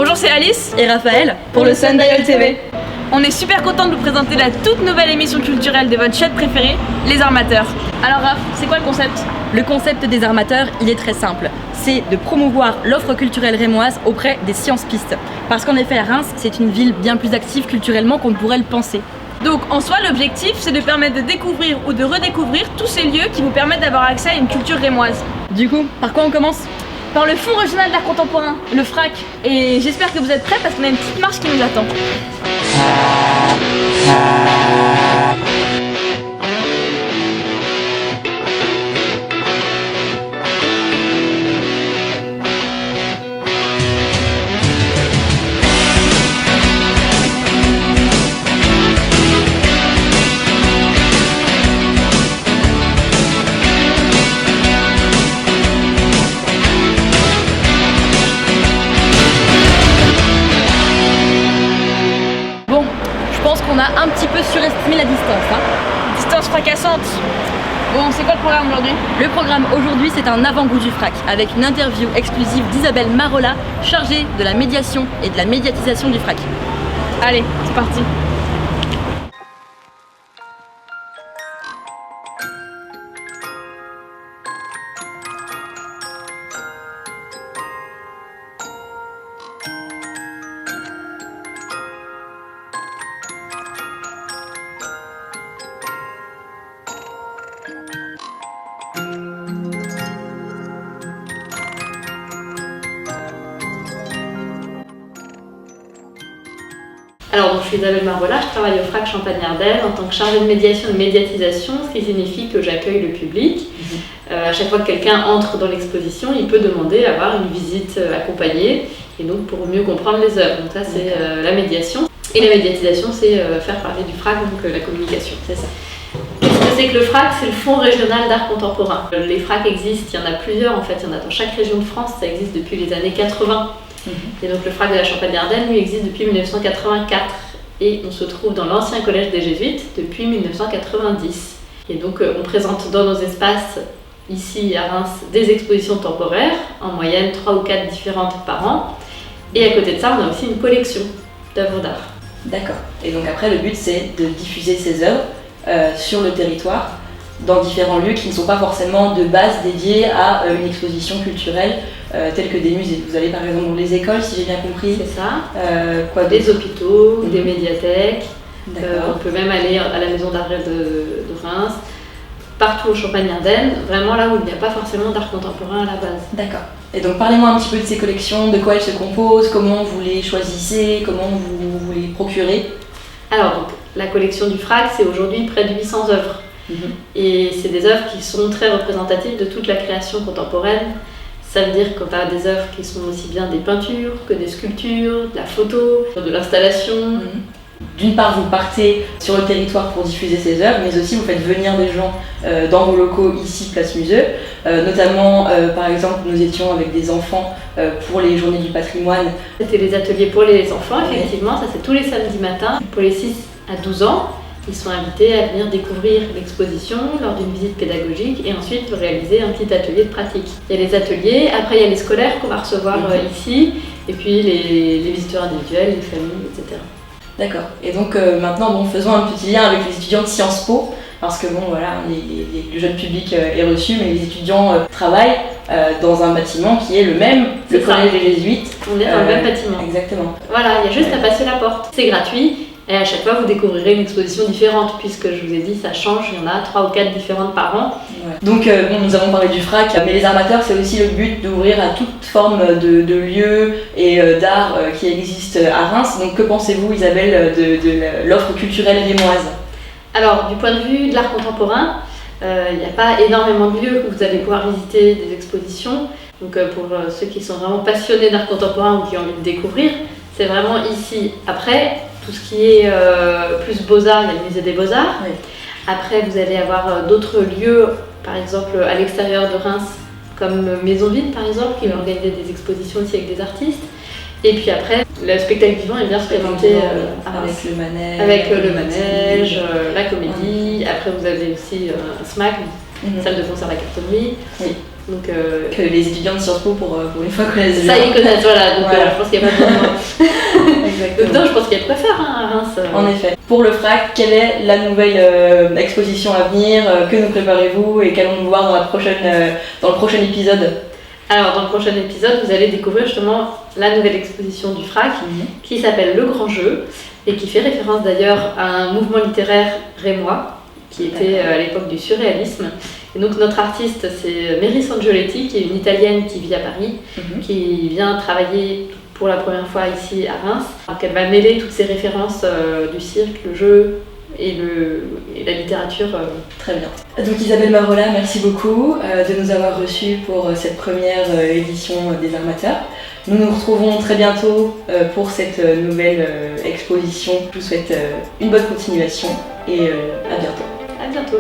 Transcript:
Bonjour, c'est Alice et Raphaël pour le Sundial TV. On est super content de vous présenter la toute nouvelle émission culturelle de votre chaîne préférée, Les Armateurs. Alors Raph, c'est quoi le concept ? Le concept des armateurs, il est très simple. C'est de promouvoir l'offre culturelle rémoise auprès des sciences-pistes. Parce qu'en effet, Reims, c'est une ville bien plus active culturellement qu'on ne pourrait le penser. Donc en soi, l'objectif, c'est de permettre de découvrir ou de redécouvrir tous ces lieux qui vous permettent d'avoir accès à une culture rémoise. Du coup, par quoi on commence ? Par le Fonds régional d'art contemporain, le FRAC. Et j'espère que vous êtes prêts parce qu'on a une petite marche qui nous attend. On a un petit peu surestimé la distance. Distance fracassante. Bon, c'est quoi le programme aujourd'hui ? Le programme aujourd'hui, c'est un avant-goût du FRAC avec une interview exclusive d'Isabelle Marola, chargée de la médiation et de la médiatisation du FRAC. Allez, c'est parti. Alors, je suis Isabelle Marola, je travaille au FRAC Champagne-Ardenne en tant que chargée de médiation et de médiatisation, ce qui signifie que j'accueille le public. À chaque fois que quelqu'un entre dans l'exposition, il peut demander à avoir une visite accompagnée, et donc pour mieux comprendre les œuvres. Donc ça, c'est la médiation. Et la médiatisation, c'est faire parler du FRAC, donc la communication. C'est ça. Qu'est-ce que c'est que le FRAC ? C'est le Fonds régional d'art contemporain. Les FRAC existent, il y en a plusieurs en fait, il y en a dans chaque région de France, ça existe depuis les années 80. Et donc le FRAC de la Champagne-Ardenne, lui, existe depuis 1984 et on se trouve dans l'ancien collège des Jésuites depuis 1990. Et donc on présente dans nos espaces, ici à Reims, des expositions temporaires, en moyenne 3 ou 4 différentes par an. Et à côté de ça, on a aussi une collection d'œuvres d'art. D'accord. Et donc après, le but, c'est de diffuser ces œuvres sur le territoire, dans différents lieux qui ne sont pas forcément de base dédiés à une exposition culturelle telle que des musées. Vous allez par exemple dans les écoles, si j'ai bien compris. C'est ça. Des hôpitaux, des médiathèques. On peut même aller à la maison d'art de Reims. Partout au Champagne-Ardenne, vraiment là où il n'y a pas forcément d'art contemporain à la base. D'accord. Et donc parlez-moi un petit peu de ces collections, de quoi elles se composent, comment vous les choisissez, comment vous les procurez. Alors donc, la collection du FRAC, c'est aujourd'hui près de 800 œuvres. Et c'est des œuvres qui sont très représentatives de toute la création contemporaine. Ça veut dire qu'on a des œuvres qui sont aussi bien des peintures que des sculptures, de la photo, de l'installation. D'une part, vous partez sur le territoire pour diffuser ces œuvres, mais aussi vous faites venir des gens dans vos locaux ici, Place Musée. Notamment, par exemple, nous étions avec des enfants pour les Journées du patrimoine. C'était les ateliers pour les enfants, effectivement, ça c'est tous les samedis matins. Pour les 6 à 12 ans, ils sont invités à venir découvrir l'exposition lors d'une visite pédagogique et ensuite réaliser un petit atelier de pratique. Il y a les ateliers, après il y a les scolaires qu'on va recevoir ici, et puis les visiteurs individuels, les familles, etc. D'accord. Et donc maintenant, faisons un petit lien avec les étudiants de Sciences Po, parce que le jeune public est reçu, mais les étudiants travaillent dans un bâtiment qui est le même, le collège des Jésuites. On est dans le même bâtiment. Exactement. Voilà, il y a juste à passer la porte. C'est gratuit. Et à chaque fois, vous découvrirez une exposition différente, puisque je vous ai dit, ça change, il y en a 3 ou 4 différentes par an. Ouais. Donc, nous avons parlé du FRAC, mais les armateurs, c'est aussi le but d'ouvrir à toute forme de lieux et d'art qui existent à Reims. Donc, que pensez-vous, Isabelle, de l'offre culturelle rémoise ? Alors, du point de vue de l'art contemporain, il n'y a pas énormément de lieux où vous allez pouvoir visiter des expositions. Donc, pour ceux qui sont vraiment passionnés d'art contemporain ou qui ont envie de découvrir, c'est vraiment ici. Après, tout ce qui est plus Beaux-Arts, il y a le musée des Beaux-Arts. Oui. Après, vous allez avoir d'autres lieux, par exemple à l'extérieur de Reims, comme Maison Vide par exemple, qui va organiser des expositions aussi avec des artistes. Et puis après, le spectacle vivant est bien présenté avec le manège, la comédie. Après, vous avez aussi un SMAC, une salle de concert à la cartonnerie. Oui. Donc, Que les étudiants de Sciences Po, pour une fois, connaissent ça, bien. ils connaissent, voilà. Donc, Voilà. je pense qu'il n'y a pas besoin. Exactement. Non, je pense qu'il y a de quoi faire à Reims. En effet. Pour le FRAC, quelle est la nouvelle exposition à venir? Que nous préparez-vous et qu'allons-nous voir dans le prochain épisode? Alors, dans le prochain épisode, vous allez découvrir justement la nouvelle exposition du FRAC qui s'appelle Le Grand Jeu et qui fait référence d'ailleurs à un mouvement littéraire rémois qui était à l'époque du surréalisme. Et donc, notre artiste, c'est Mary Sangioletti, qui est une Italienne qui vit à Paris, qui vient travailler pour la première fois ici à Reims. Donc, elle va mêler toutes ces références du cirque, le jeu et la littérature. Très bien. Donc Isabelle Marola, merci beaucoup de nous avoir reçus pour cette première édition des Armateurs. Nous nous retrouvons très bientôt pour cette nouvelle exposition. Je vous souhaite une bonne continuation et à bientôt. À bientôt.